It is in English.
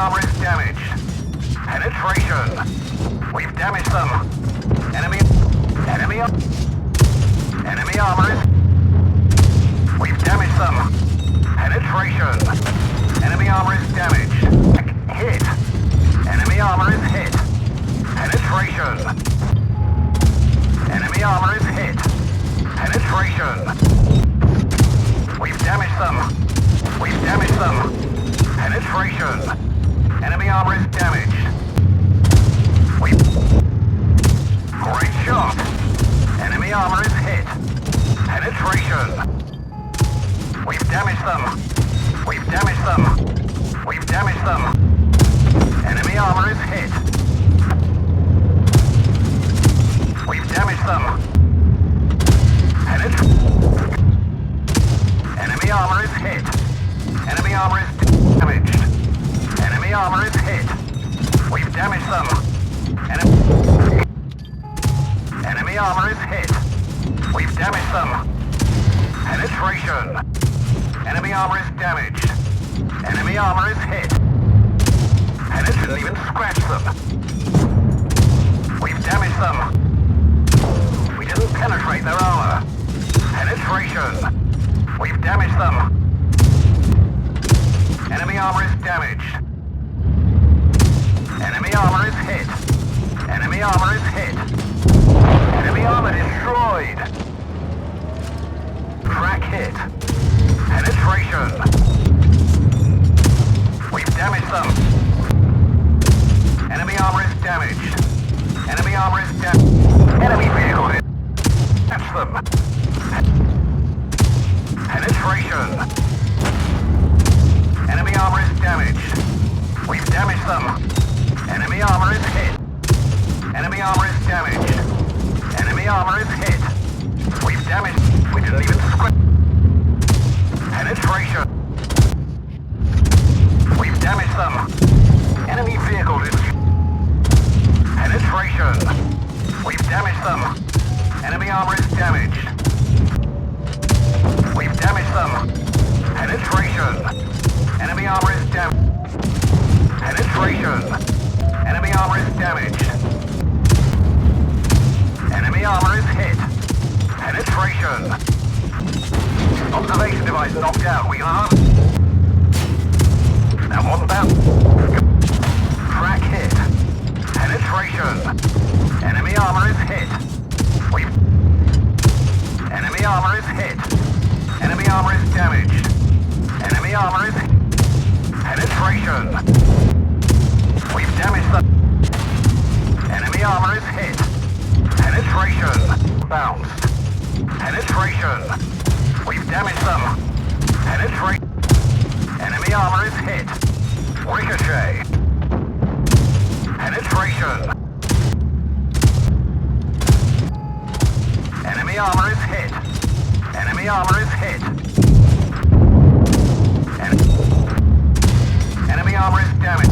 armor is damaged. Penetration. We've damaged them. Enemy armor is... We've damaged them. Penetration. Enemy armor is damaged. Hit. Enemy armor is hit. Penetration. Enemy armor is hit. Penetration. We've damaged them. We've damaged them. Penetration. Enemy armor is damaged. Great shot. Enemy armor is hit. Penetration. We've damaged them. We've damaged them. We've damaged them. Enemy armor is hit. We've damaged them. Enemy armor is hit. Enemy armor is damaged. Enemy armor is hit. We've damaged them. Enemy armor is hit. We've damaged them. Penetration. Enemy armor is damaged. Enemy armor is hit. And it didn't even scratch them. We've damaged them. We didn't penetrate their armor. Penetration. We've damaged them. Enemy armor is damaged. Enemy armor is hit. Enemy armor is hit. Enemy armor destroyed. Crack hit. Penetration. We've damaged them. Enemy armor is damaged. Enemy armor is damaged. Enemy vehicle hit. Catch them. Penetration. Enemy armor is damaged. We've damaged them. Enemy armor is hit. Enemy armor is damaged. Enemy armor is hit. We've damaged. We didn't even scratch. Penetration. We've damaged them. Enemy vehicle destroyed. Penetration. We've damaged them. Enemy armor is damaged. We've damaged them. Penetration. Enemy armor is damaged. Penetration. Enemy armor is damaged. Enemy armor is hit. Penetration. Observation device knocked out. We are... Now on bound. Crack hit. Penetration. Enemy armor is hit. We've... Enemy armor is hit. Enemy armor is damaged. Enemy armor is... Penetration. We've damaged the... Enemy armor is hit. Penetration. Bounced. Penetration. We've damaged them. Penetrate. Enemy armor is hit. Ricochet. Penetration. Enemy armor is hit. Enemy armor is hit. Enemy armor is damaged.